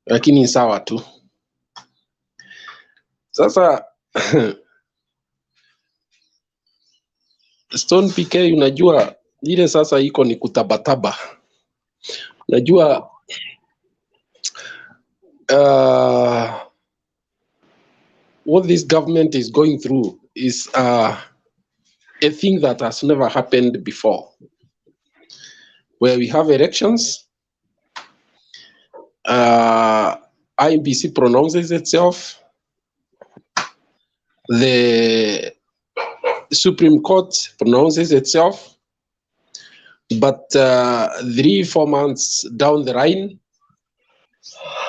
lakini ni sawa tu. Sasa Stone PK, unajua ile sasa iko ni kutabataba. Unajua what this government is going through is a thing that has never happened before, where we have elections, IBC pronounces itself, the Supreme Court pronounces itself, but 3-4 months down the line,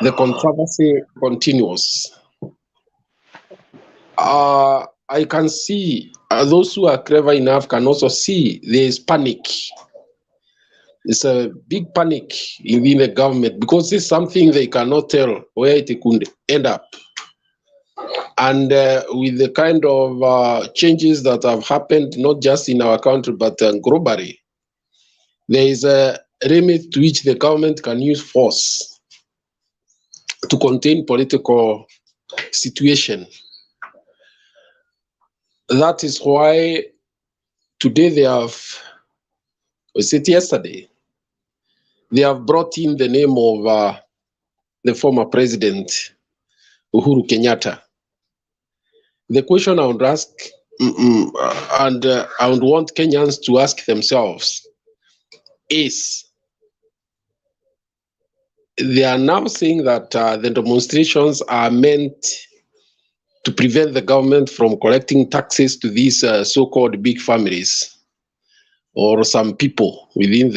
the controversy continues. I can see those who are clever enough can also see there is panic. It's a big panic within the government because it's something they cannot tell where it could end up. And with the kind of changes that have happened, not just in our country, but globally, there is a limit to which the government can use force to contain political situation. That is why today they have, was it yesterday, they have brought in the name of the former president, Uhuru Kenyatta. The question I would ask, and I would want Kenyans to ask themselves is, they are now saying that the demonstrations are meant to prevent the government from collecting taxes to these so-called big families or some people within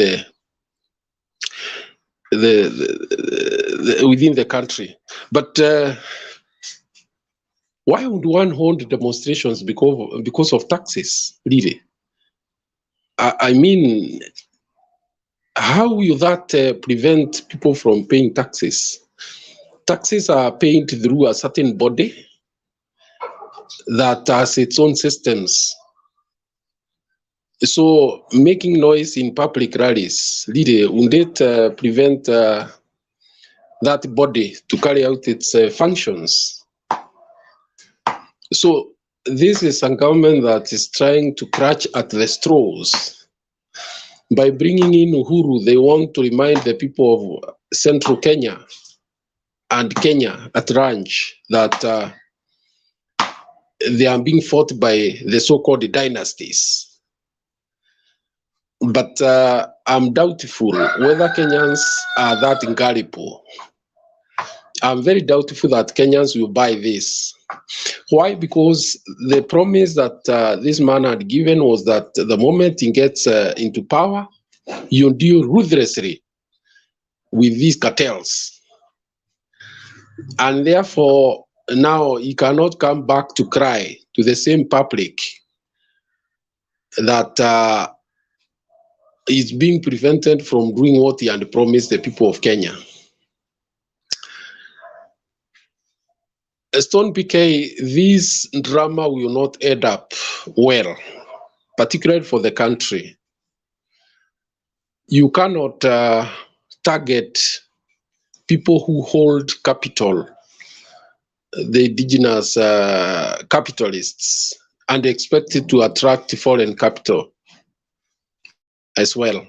within the country. But why would one hold demonstrations because of taxes, really? I mean, how will that prevent people from paying taxes? Taxes are paid through a certain body that has its own systems. So making noise in public rallies, really, would it prevent that body to carry out its functions? So this is a government that is trying to clutch at the straws. By bringing in Uhuru, they want to remind the people of central Kenya and Kenya at large that they are being fought by the so-called dynasties. But I'm doubtful whether Kenyans are that gullible. I'm very doubtful that Kenyans will buy this. Why? Because the promise that this man had given was that the moment he gets into power, you deal ruthlessly with these cartels. And therefore, now he cannot come back to cry to the same public that is being prevented from doing what he had promised the people of Kenya. Stone PK, this drama will not end up well, particularly for the country. You cannot target people who hold capital, the indigenous capitalists, and expect it to attract foreign capital as well.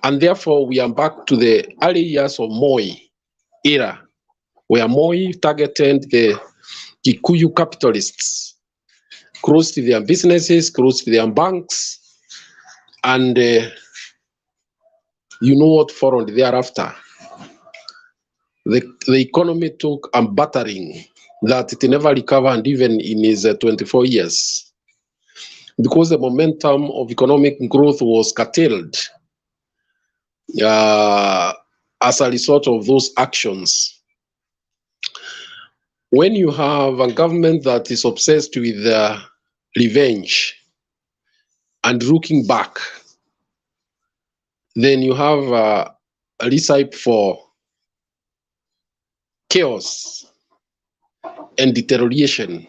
And therefore, we are back to the early years of Moi era, where Moi targeted the Kikuyu capitalists, close to their businesses, close to their banks, and you know what followed thereafter. The economy took a battering that it never recovered even in his 24 years, because the momentum of economic growth was curtailed as a result of those actions. When you have a government that is obsessed with revenge and looking back, then you have a recipe for chaos and deterioration.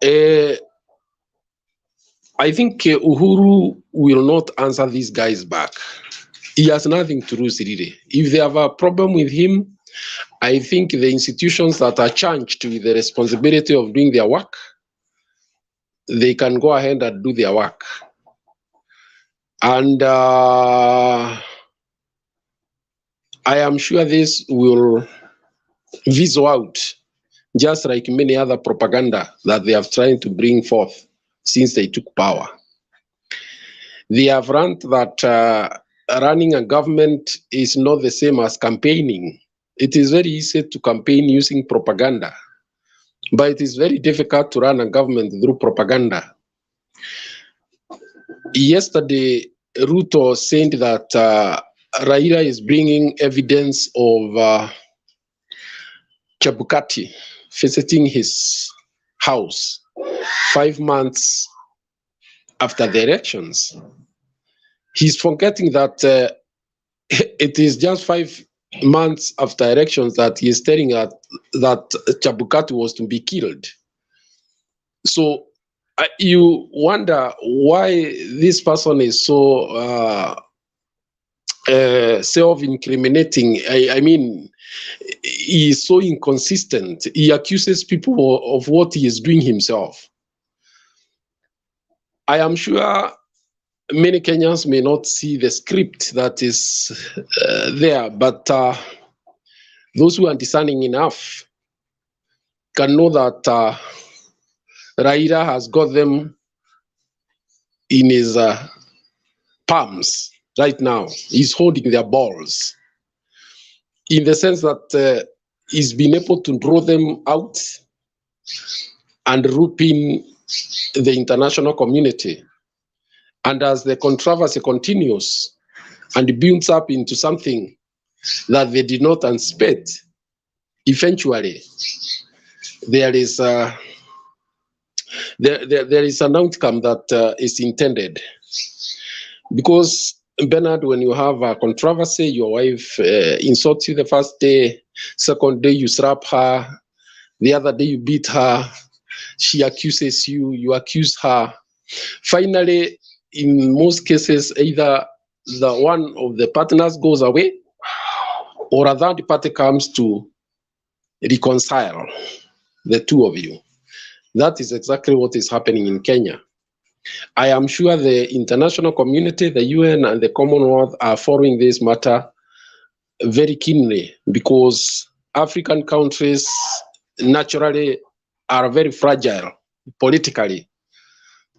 I think Uhuru will not answer these guys back. He has nothing to lose, really. If they have a problem with him, I think the institutions that are charged with the responsibility of doing their work, they can go ahead and do their work. And I am sure this will fizzle out, just like many other propaganda that they have tried to bring forth since they took power. They have learned that running a government is not the same as campaigning. It is very easy to campaign using propaganda, but it is very difficult to run a government through propaganda. Yesterday, Ruto said that Raila is bringing evidence of Chebukati visiting his house 5 months after the elections. He's forgetting that it is just 5 months after elections that he is telling that Chebukati was to be killed. So you wonder why this person is so self-incriminating. I mean, he is so inconsistent. He accuses people of what he is doing himself. I am sure many Kenyans may not see the script that is there, but those who are discerning enough can know that Raila has got them in his palms right now. He's holding their balls, in the sense that he's been able to draw them out and rope in the international community. And as the controversy continues and builds up into something that they did not anticipate, eventually there is there is an outcome that is intended. Because, Bernard, when you have a controversy, your wife insults you the first day, second day you slap her, the other day you beat her, she accuses you, you accuse her. Finally, in most cases, either the one of the partners goes away or a third party comes to reconcile the two of you. That is exactly what is happening in Kenya. I am sure the international community, the UN and the Commonwealth are following this matter very keenly, because African countries naturally are very fragile politically.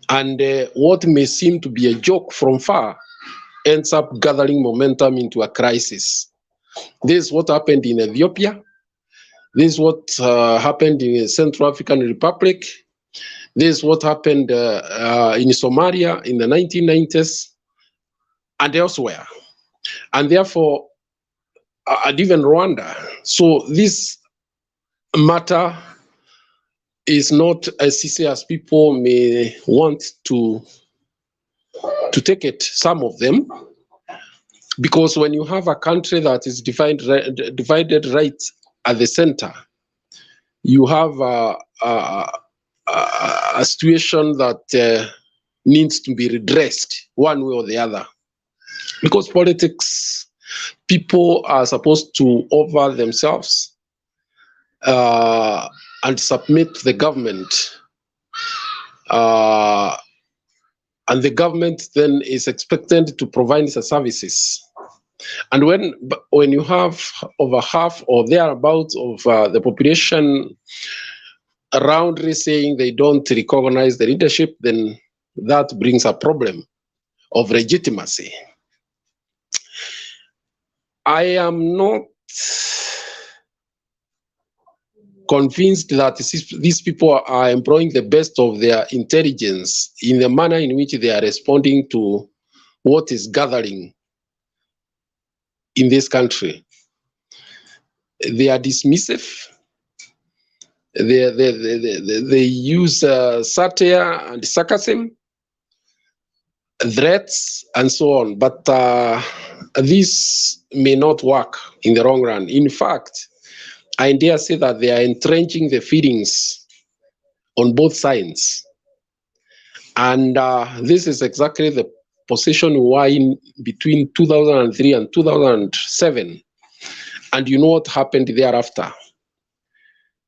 And what may seem to be a joke from far ends up gathering momentum into a crisis. This is what happened in Ethiopia. This is what happened in the Central African Republic. This is what happened in Somalia in the 1990s and elsewhere. And therefore, and even Rwanda. So this matter is not as easy as people may want to take it, some of them, because when you have a country that is divided right at the center, you have a situation that needs to be redressed one way or the other. Because politics, people are supposed to offer themselves and submit to the government. And the government then is expected to provide the services. And when you have over half or thereabouts of the population roundly saying they don't recognize the leadership, then that brings a problem of legitimacy. I am not convinced that these people are employing the best of their intelligence in the manner in which they are responding to what is gathering in this country. They are dismissive. They use satire and sarcasm, threats, and so on. But this may not work in the long run. In fact, I dare say that they are entrenching the feelings on both sides. And this is exactly the possession we were in between 2003 and 2007, and you know what happened thereafter.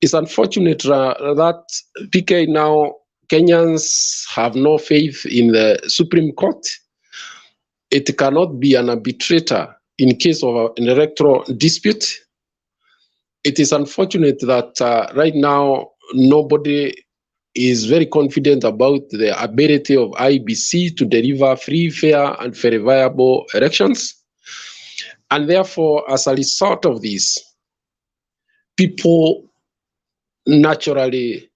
It's unfortunate that PK now, Kenyans have no faith in the Supreme Court. It cannot be an arbitrator in case of an electoral dispute. It is unfortunate that right now nobody is very confident about the ability of IBC to deliver free, fair, and verifiable elections. And therefore, as a result of this, people naturally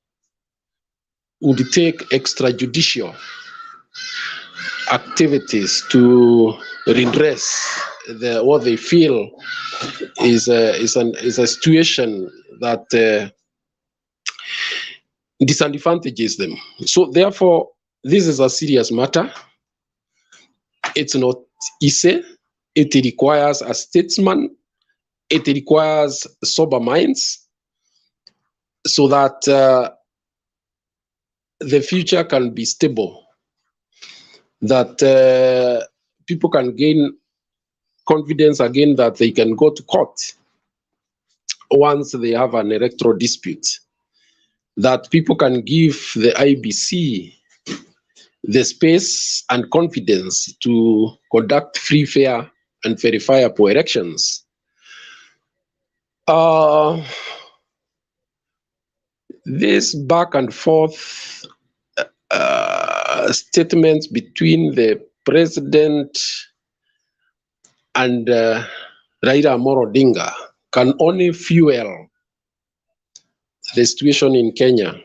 would take extrajudicial activities to redress what they feel is a situation that disadvantages them. So therefore, this is a serious matter. It's not easy. It requires a statesman. It requires sober minds so that the future can be stable, that people can gain confidence again that they can go to court once they have an electoral dispute, that people can give the IBC the space and confidence to conduct free, fair, and verifiable elections. This back and forth statements between the president and Raila Amolo Odinga can only fuel the situation in Kenya.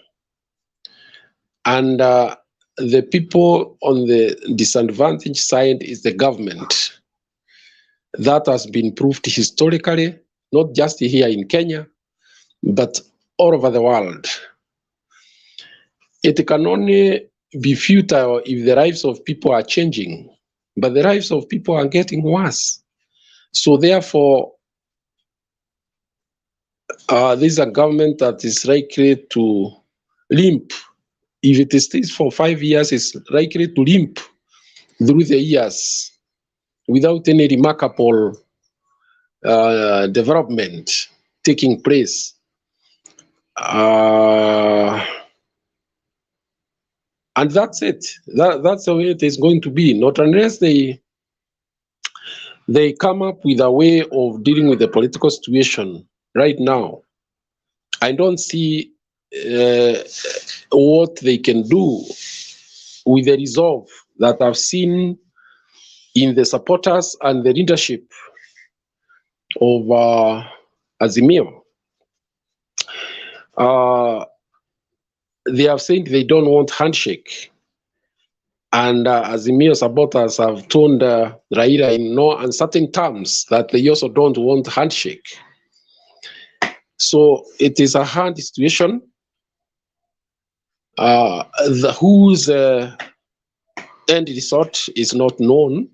And the people on the disadvantaged side is the government. That has been proved historically, not just here in Kenya, but all over the world. It can only be futile if the lives of people are changing, but the lives of people are getting worse. So therefore, this is a government that is likely to limp. If it stays for 5 years, it's likely to limp through the years without any remarkable development taking place. And that's it. That's the way it is going to be. Not unless they come up with a way of dealing with the political situation right now. I don't see what they can do with the resolve that I've seen in the supporters and the leadership of Azimio. They have said they don't want handshake. And Azimio supporters have told Raila in no uncertain terms that they also don't want handshake. So it is a hard situation. Whose end result is not known.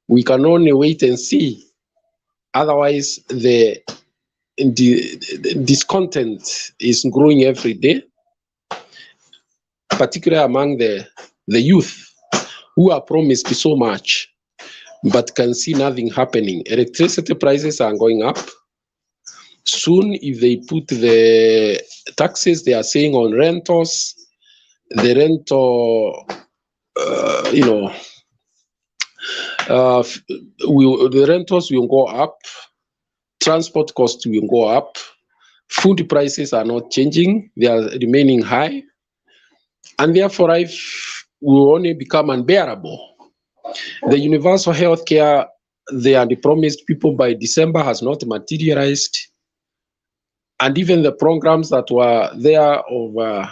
We can only wait and see. Otherwise, the discontent is growing every day, particularly among the youth who are promised so much but can see nothing happening. Electricity prices are going up. Soon, if they put the taxes they are saying on rentals, the rental, the rentals will go up, transport costs will go up, food prices are not changing, they are remaining high, and therefore life will only become unbearable. The universal health care they are promised people by December has not materialized. And even the programs that were there of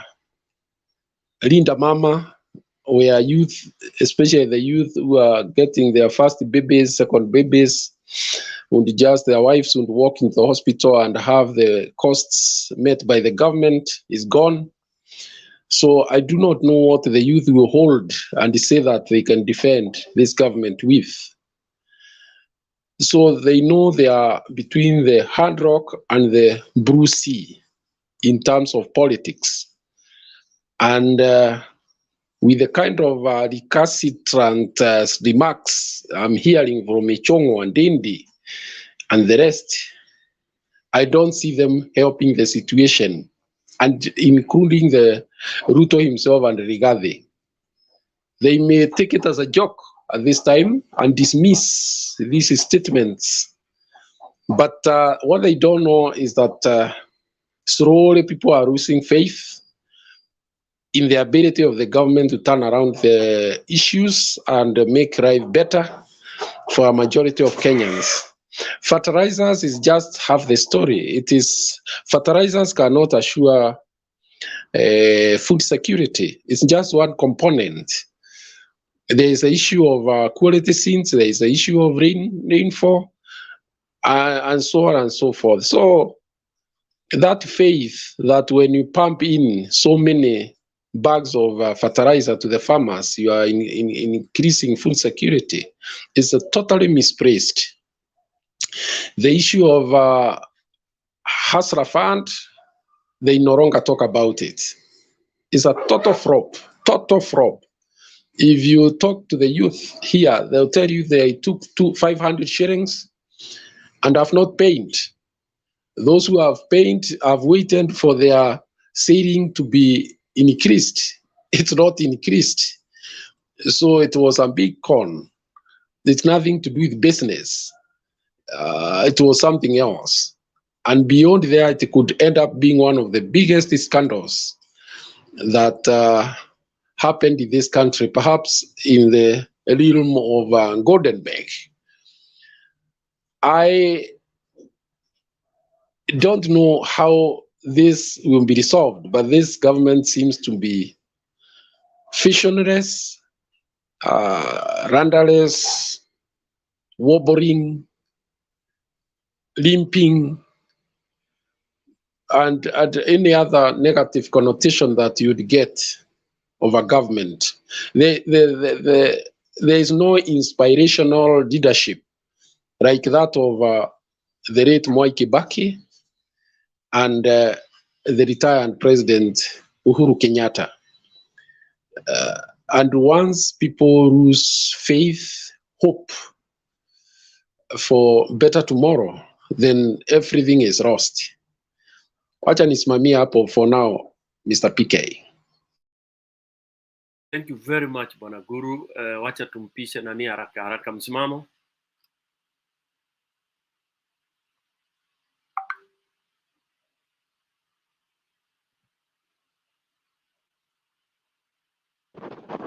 Linda Mama, where youth, especially the youth who are getting their first babies, second babies, and just their wives would walk into the hospital and have the costs met by the government is gone. So I do not know what the youth will hold and say that they can defend this government with. So they know they are between the hard rock and the blue sea in terms of politics. And with the kind of recalcitrant remarks I'm hearing from Ichongo and Dindi and the rest, I don't see them helping the situation, and including the Ruto himself and Rigathi. They may take it as a joke at this time and dismiss these statements. But what they don't know is that slowly people are losing faith in the ability of the government to turn around the issues and make life better for a majority of Kenyans. Fertilizers is just half the story. It is, fertilizers cannot assure food security. It's just one component. There is an issue of quality since, there is an issue of rainfall, and so on and so forth. So that faith that when you pump in so many bags of fertilizer to the farmers, you are increasing food security is totally misplaced. The issue of Hasra Fund, they no longer talk about it. It's a total flop, total flop. If you talk to the youth here, they'll tell you they took 500 shillings and have not paid. Those who have paid have waited for their saving to be increased. It's not increased. So it was a big con. It's nothing to do with business. It was something else. And beyond that, it could end up being one of the biggest scandals that happened in this country, perhaps in the realm of Goldenberg. I don't know how this will be resolved, but this government seems to be visionless, rudderless, wobbling, limping, and any other negative connotation that you'd get of a government. There is no inspirational leadership like that of the late Mwai Kibaki and the retired President Uhuru Kenyatta. And once people lose faith, hope for better tomorrow, then everything is lost. Wacha nisimamia hapo for now, Mr. PK. Thank you very much, Bwana Guru. Wacha tumpishe nani haraka haraka msimamo.